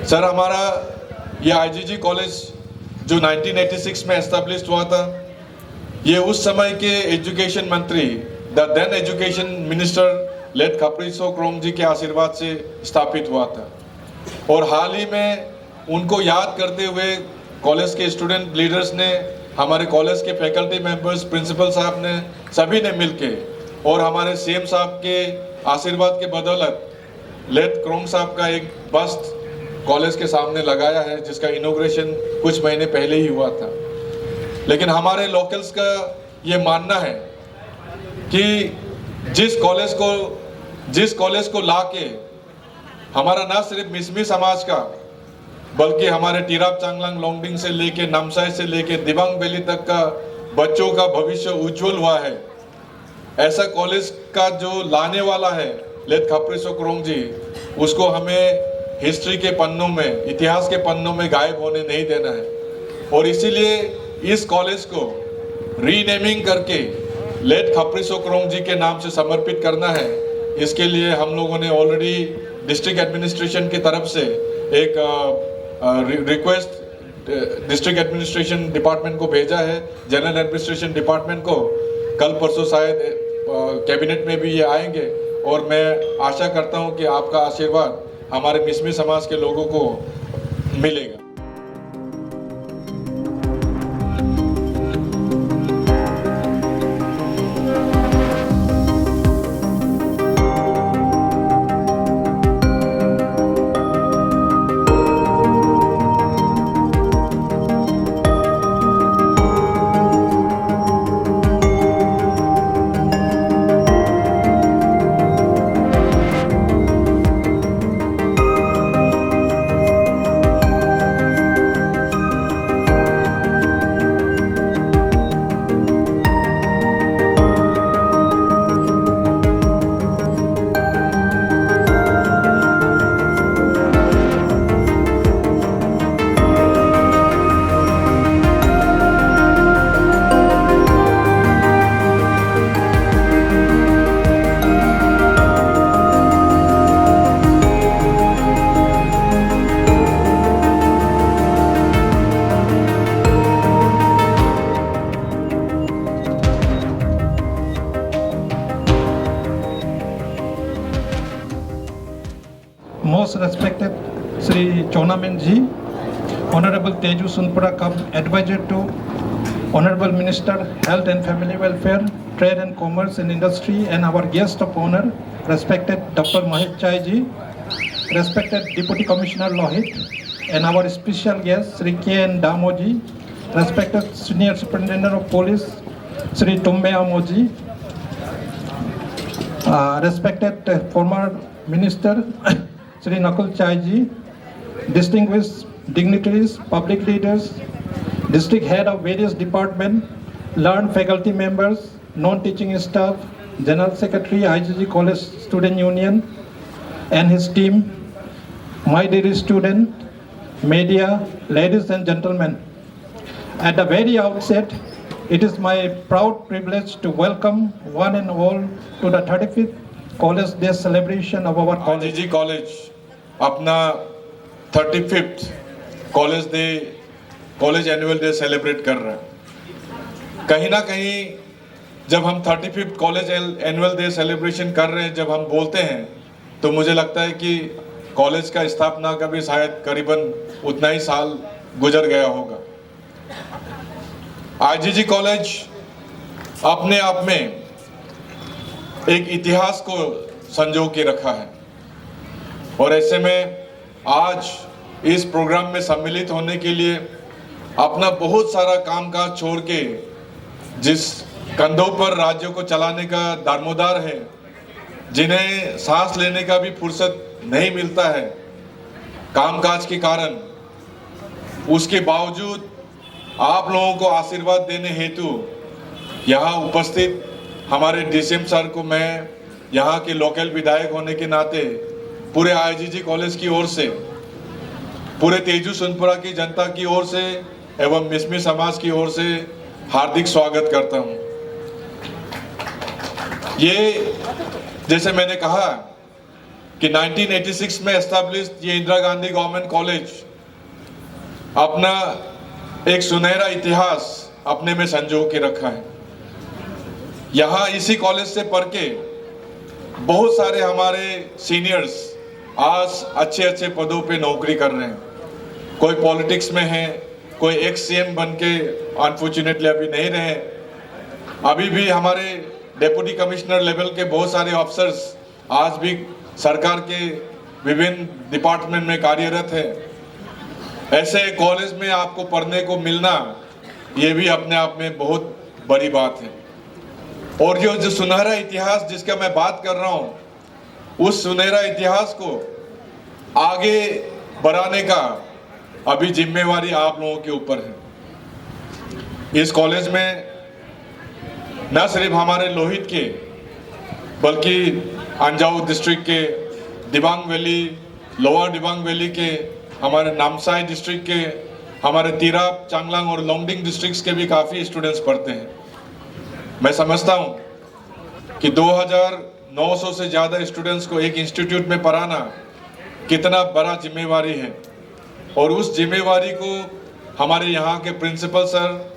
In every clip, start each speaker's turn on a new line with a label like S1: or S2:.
S1: Sir, हमारा ये IgG college जो 1986 में एस्टेब्लिश हुआ था, ये उस समय के एजुकेशन मंत्री, the then education minister late Khapriso Krong ji के आशीर्वाद से स्थापित हुआ था। और हाल ही में उनको याद करते हुए कॉलेज के स्टूडेंट लीडर्स ने, हमारे कॉलेज के फैकल्टी मेंबर्स, प्रिंसिपल साहब ने, सभी ने मिलके और हमारे सीएम साहब के आशीर्वाद के बदौलत लेट क्रोंग साहब का एक बस्ट कॉलेज के सामने लगाया है, जिसका इनॉग्रेशन कुछ महीने पहले ही हुआ था। लेकिन हमारे लोकल्स का ये मानना है कि जिस कॉलेज को लाके हमारा ना सिर्फ मिसमी समाज का, बल्कि हमारे तिराप चांगलांग लोंगडिंग से लेके नामसाई से लेके दिबांग वैली तक का बच्चों का भविष्य उज्जवल हुआ है, ऐसा कॉलेज का जो लाने वाला है लेट खपरीसो क्रोंग जी, उसको हमें हिस्ट्री के पन्नों में, इतिहास के पन्नों में गायब होने नहीं देना है। और इसीलिए इस कॉलेज को रीनेमिंग करके लेट खपरीसो क्रोंग जी के नाम से समर्पित करना है। इसके लिए हम लोगों ने ऑलरेडी डिस्ट्रिक्ट एडमिनिस्ट्रेशन की तरफ से एक रिक्वेस्ट डिस्ट्रिक्ट एडमिनिस्ट्रेशन डिपार्टमेंट को भेजा है, जनरल एडमिनिस्ट्रेशन डिपार्टमेंट को। कल परसों शायद कैबिनेट में भी ये आएंगे और मैं आशा करता हूँ कि आपका आशीर्वाद हमारे मिसमी समाज के लोगों को मिलेगा।
S2: Most respected Sri Chonamen Ji, Honorable Teju Sunpura Kam, Advisor to Honorable Minister, Health and Family Welfare, Trade and Commerce and Industry, and our guest of honor, respected Dr. Mahesh Chai Ji, respected Deputy Commissioner Lohit, and our special guest, Sri K.N. Damo Ji, respected Senior Superintendent of Police, Sri Tumbe Amo Ji, respected former Minister, Sri Nakul Chai Ji, distinguished dignitaries, public leaders, district head of various departments, learned faculty members, non-teaching staff, General Secretary, IGG College Student Union and his team, my dear student, media, ladies and gentlemen. At the very outset, it is my proud privilege to welcome one and all to the 35th College Day celebration of our college.
S1: IGG College अपना 35th college annual day celebrate कर रहा है। कहीं ना कहीं जब हम 35th college annual day celebration कर रहे हैं, जब हम बोलते हैं, तो मुझे लगता है कि कॉलेज का स्थापना का भी शायद करीबन उतना ही साल गुजर गया होगा। आईजीजी कॉलेज अपने आप में एक इतिहास को संजो के रखा है और ऐसे में आज इस प्रोग्राम में सम्मिलित होने के लिए अपना बहुत सारा कामकाज छोड़ के, जिस कंधों पर राज्यों को चलाने का दारोमदार है, जिन्हें सांस लेने का भी फुर्सत नहीं मिलता है कामकाज के कारण, उसके बावजूद आप लोगों को आशीर्वाद देने हेतु यहाँ उपस्थित हमारे डीसीएम सर को मैं यहाँ के लोकल विधायक होने के नाते पूरे आईजीजी कॉलेज की ओर से, पूरे तेजू सुनपुरा की जनता की ओर से एवं मिसमी समाज की ओर से हार्दिक स्वागत करता हूँ। ये जैसे मैंने कहा कि 1986 में एस्टैब्लिश ये इंदिरा गांधी गवर्नमेंट कॉलेज अपना एक सुनहरा इतिहास अपने में संजो के रखा है। यहाँ इसी कॉलेज से पढ़ के बहुत सारे हमारे सीनियर्स आज अच्छे अच्छे पदों पे नौकरी कर रहे हैं। कोई पॉलिटिक्स में है, कोई एक्स सीएम बन के अनफॉर्चुनेटली अभी नहीं रहे। अभी भी हमारे डेप्यूटी कमिश्नर लेवल के बहुत सारे ऑफिसर्स आज भी सरकार के विभिन्न डिपार्टमेंट में कार्यरत है। ऐसे कॉलेज में आपको पढ़ने को मिलना ये भी अपने आप में बहुत बड़ी बात है। और जो सुनहरा इतिहास जिसका मैं बात कर रहा हूँ, उस सुनहरा इतिहास को आगे बढ़ाने का अभी जिम्मेवारी आप लोगों के ऊपर है। इस कॉलेज में न सिर्फ हमारे लोहित के बल्कि अंजाव डिस्ट्रिक्ट के, Dibang valley, lower Dibang valley के, हमारे नामसाई डिस्ट्रिक्ट के, हमारे तिराप, चांगलांग और लोंगडिंग डिस्ट्रिक्ट्स के भी काफ़ी स्टूडेंट्स पढ़ते हैं। मैं समझता हूँ कि 2900 से ज़्यादा स्टूडेंट्स को एक इंस्टीट्यूट में पढ़ाना कितना बड़ा जिम्मेवारी है। और उस जिम्मेवारी को हमारे यहाँ के प्रिंसिपल सर,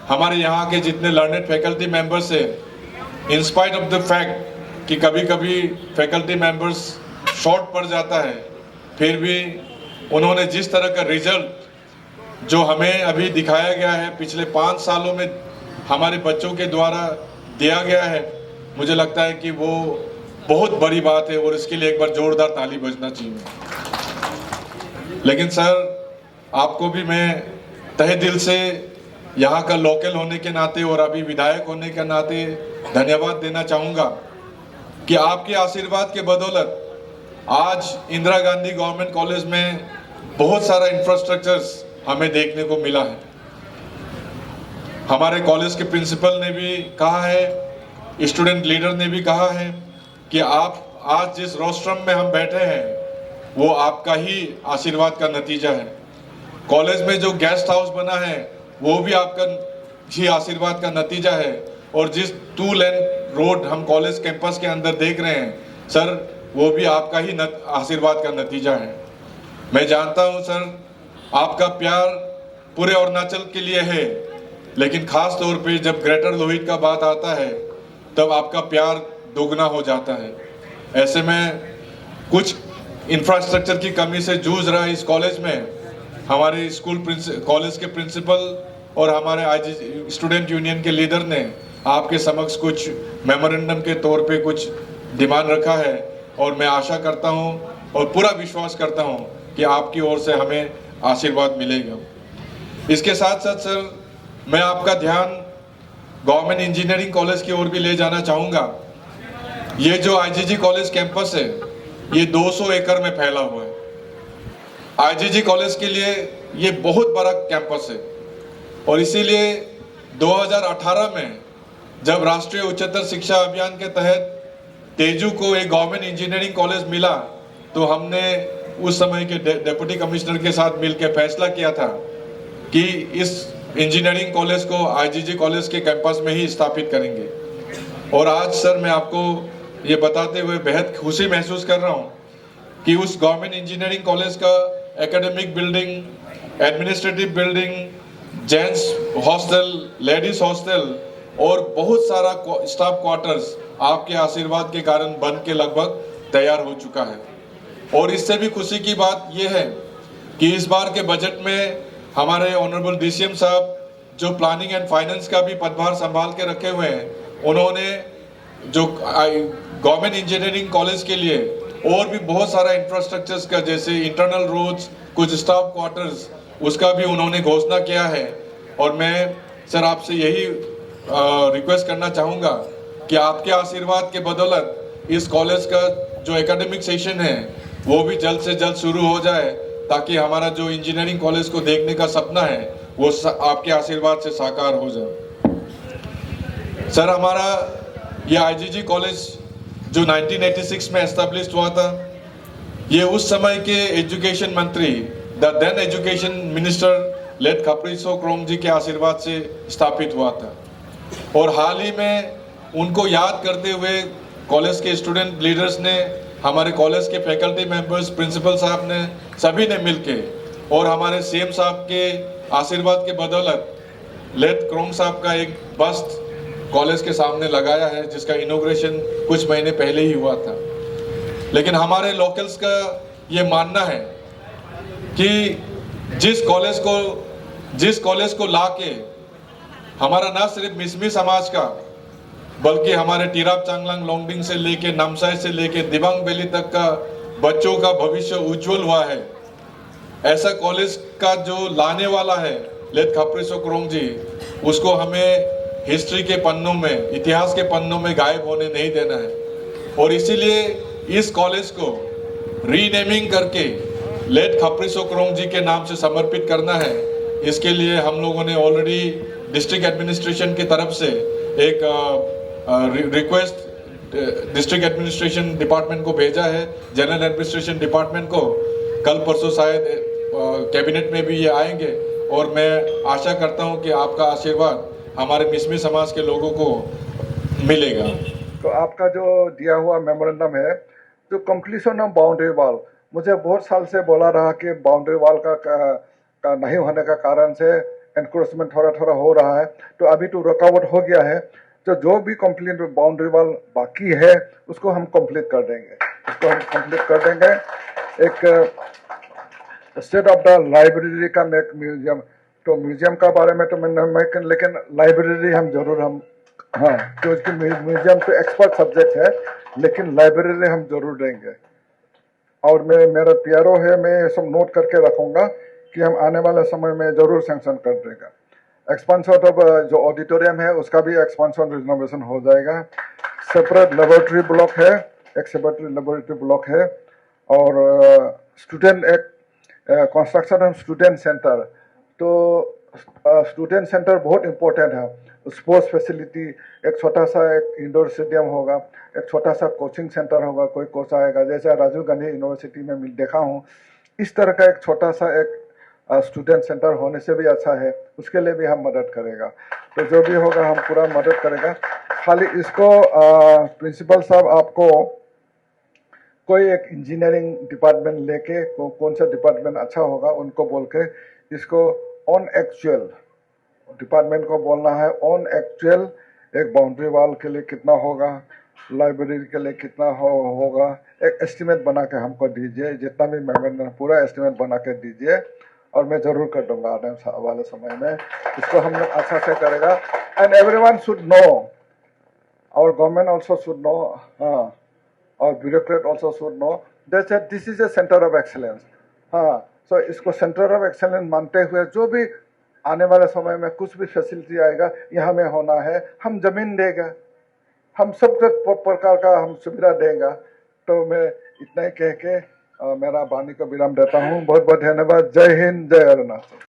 S1: हमारे यहाँ के जितने लर्नेड फैकल्टी मेंबर्स है, in spite of the fact कि कभी कभी फैकल्टी मेंबर्स शॉर्ट पड़ जाता है, फिर भी उन्होंने जिस तरह का रिजल्ट जो हमें अभी दिखाया गया है पिछले 5 सालों में हमारे बच्चों के द्वारा दिया गया है, मुझे लगता है कि वो बहुत बड़ी बात है और इसके लिए एक बार जोरदार ताली बजना चाहिए। लेकिन सर, आपको भी मैं तहे दिल से यहाँ का लोकल होने के नाते और अभी विधायक होने के नाते धन्यवाद देना चाहूँगा कि आपके आशीर्वाद के बदौलत आज इंदिरा गांधी गवर्नमेंट कॉलेज में बहुत सारा इंफ्रास्ट्रक्चर्स हमें देखने को मिला है। हमारे कॉलेज के प्रिंसिपल ने भी कहा है, स्टूडेंट लीडर ने भी कहा है कि आप आज जिस रोस्ट्रम में हम बैठे हैं वो आपका ही आशीर्वाद का नतीजा है। कॉलेज में जो गेस्ट हाउस बना है वो भी आपका ही आशीर्वाद का नतीजा है। और जिस 2 लेन रोड हम कॉलेज कैंपस के अंदर देख रहे हैं सर, वो भी आपका ही आशीर्वाद का नतीजा है। मैं जानता हूं सर, आपका प्यार पूरे अरुणाचल के लिए है, लेकिन खास तौर पे जब ग्रेटर लोहित का बात आता है तब आपका प्यार दोगुना हो जाता है। ऐसे में कुछ इंफ्रास्ट्रक्चर की कमी से जूझ रहा है इस कॉलेज में। हमारे कॉलेज के प्रिंसिपल और हमारे आईजी स्टूडेंट यूनियन के लीडर ने आपके समक्ष कुछ मेमोरेंडम के तौर पे कुछ डिमांड रखा है और मैं आशा करता हूं और पूरा विश्वास करता हूं कि आपकी ओर से हमें आशीर्वाद मिलेगा। इसके साथ साथ सर, मैं आपका ध्यान गवर्नमेंट इंजीनियरिंग कॉलेज की ओर भी ले जाना चाहूँगा। ये जो आईजीजी कॉलेज कैंपस है ये 200 एकड़ में फैला हुआ है। आईजीजी कॉलेज के लिए ये बहुत बड़ा कैंपस है और इसीलिए 2018 में जब राष्ट्रीय उच्चतर शिक्षा अभियान के तहत तेजू को एक गवर्नमेंट इंजीनियरिंग कॉलेज मिला तो हमने उस समय के डेप्यूटी कमिश्नर के साथ मिलकर फैसला किया था कि इस इंजीनियरिंग कॉलेज को आईजीजी कॉलेज के कैंपस में ही स्थापित करेंगे। और आज सर, मैं आपको ये बताते हुए बेहद खुशी महसूस कर रहा हूँ कि उस गवर्नमेंट इंजीनियरिंग कॉलेज का academic building, administrative building, gents hostel, ladies hostel और बहुत सारा स्टाफ क्वार्टर्स आपके आशीर्वाद के कारण बन के लगभग तैयार हो चुका है। और इससे भी खुशी की बात यह है कि इस बार के बजट में हमारे ऑनरेबल डीसीएम साहब जो प्लानिंग एंड फाइनेंस का भी पदभार संभाल के रखे हुए हैं, उन्होंने जो गवर्नमेंट इंजीनियरिंग कॉलेज के लिए और भी बहुत सारा इंफ्रास्ट्रक्चर्स का, जैसे इंटरनल रोड्स, कुछ स्टाफ क्वार्टर्स, उसका भी उन्होंने घोषणा किया है। और मैं सर आपसे यही रिक्वेस्ट करना चाहूँगा कि आपके आशीर्वाद के बदौलत इस कॉलेज का जो एकेडमिक सेशन है वो भी जल्द से जल्द शुरू हो जाए, ताकि हमारा जो इंजीनियरिंग कॉलेज को देखने का सपना है वो आपके आशीर्वाद से साकार हो जाए। सर, हमारा ये आईजीजी कॉलेज जो 1986 में एस्टेब्लिश हुआ था, ये उस समय के एजुकेशन मंत्री, the then education minister late Khapriso Krong ji के आशीर्वाद से स्थापित हुआ था। और हाल ही में उनको याद करते हुए कॉलेज के स्टूडेंट लीडर्स ने हमारे कॉलेज के फैकल्टी मेंबर्स, प्रिंसिपल साहब ने, सभी ने मिलके और हमारे सीएम साहब के आशीर्वाद के बदौलत लेट क्रोंग साहब का एक बस्ट कॉलेज के सामने लगाया है, जिसका इनॉग्रेशन कुछ महीने पहले ही हुआ था। लेकिन हमारे लोकल्स का ये मानना है कि जिस कॉलेज को लाके हमारा ना सिर्फ मिसमी समाज का बल्कि हमारे टिराप चांगलांग लोंगडिंग से लेके नामसाई से लेके दिबांग वैली तक का बच्चों का भविष्य उज्जवल हुआ है, ऐसा कॉलेज का जो लाने वाला है लेट खापरी क्रोंग जी, उसको हमें हिस्ट्री के पन्नों में, इतिहास के पन्नों में गायब होने नहीं देना है। और इसीलिए इस कॉलेज को रीनेमिंग करके लेट खापरी क्रोंग जी के नाम से समर्पित करना है। इसके लिए हम लोगों ने ऑलरेडी डिस्ट्रिक्ट एडमिनिस्ट्रेशन की तरफ से एक रिक्वेस्ट डिस्ट्रिक्ट एडमिनिस्ट्रेशन डिपार्टमेंट को भेजा है, जनरल एडमिनिस्ट्रेशन डिपार्टमेंट को। कल परसों शायद कैबिनेट में भी ये आएंगे और मैं आशा करता हूँ कि आपका आशीर्वाद हमारे मिसमी समाज के लोगों को मिलेगा।
S3: तो आपका जो दिया हुआ मेमोरेंडम है, जो कंप्लीशन ऑफ बाउंड्री वॉल, मुझे बहुत साल से बोला रहा कि बाउंड्री वॉल का नहीं होने का कारण से एनक्रोचमेंट थोड़ा थोड़ा हो रहा है, तो अभी तो रुकावट हो गया है। तो जो भी कंप्लीट बाउंड्री वॉल बाकी है उसको हम कंप्लीट कर देंगे। एक स्टेट ऑफ द लाइब्रेरी का एक म्यूजियम, तो म्यूजियम का बारे में तो मैं लेकिन लाइब्रेरी हम जरूर हाँ, क्योंकि म्यूजियम तो एक्सपर्ट सब्जेक्ट है, लेकिन लाइब्रेरी हम जरूर देंगे। और मेरा प्यारो है, मैं ये सब नोट करके रखूंगा कि हम आने वाले समय में जरूर सैंक्शन कर देगा। एक्सपेंशन ऑफ जो ऑडिटोरियम है उसका भी एक्सपेंशन रिनोवेशन हो जाएगा। सेपरेट लेबोरेटरी ब्लॉक है, एक सेपरेट लेबोरेटरी ब्लॉक है। और स्टूडेंट एक कंस्ट्रक्शन ऑफ स्टूडेंट सेंटर, तो स्टूडेंट सेंटर बहुत इम्पोर्टेंट है। स्पोर्ट्स फैसिलिटी, एक छोटा सा एक इंडोर स्टेडियम होगा, एक छोटा सा कोचिंग सेंटर होगा, कोई कोच आएगा, जैसे राजीव गांधी यूनिवर्सिटी में देखा हूँ। इस तरह का एक छोटा सा एक स्टूडेंट सेंटर होने से भी अच्छा है, उसके लिए भी हम मदद करेगा। तो जो भी होगा हम पूरा मदद करेगा। खाली इसको प्रिंसिपल साहब आपको कोई एक इंजीनियरिंग डिपार्टमेंट लेके कौन सा डिपार्टमेंट अच्छा होगा उनको बोल के इसको ऑन एक्चुअल डिपार्टमेंट को बोलना है। ऑन एक्चुअल एक बाउंड्री वॉल के लिए कितना होगा, लाइब्रेरी के लिए कितना होगा, एक एस्टिमेट बना के हमको दीजिए। जितना भी मेमोरेंडम पूरा एस्टिमेट बना के दीजिए और मैं जरूर कर दूंगा आने वाले समय में। इसको हम लोग अच्छा से करेगा। And everyone should know, our government also should know, हाँ, और bureaucrat also should know that this is a centre of excellence. हाँ, सो इसको सेंटर ऑफ एक्सेलेंस मानते हुए जो भी आने वाले समय में कुछ भी फैसिलिटी आएगा यहाँ में होना है, हम जमीन देगा, हम सब प्रकार का हम सुविधा देंगे। तो मैं इतना ही कह के मेरा वाणी को विराम देता हूँ। बहुत बहुत धन्यवाद। जय हिंद, जय अरुणाचल।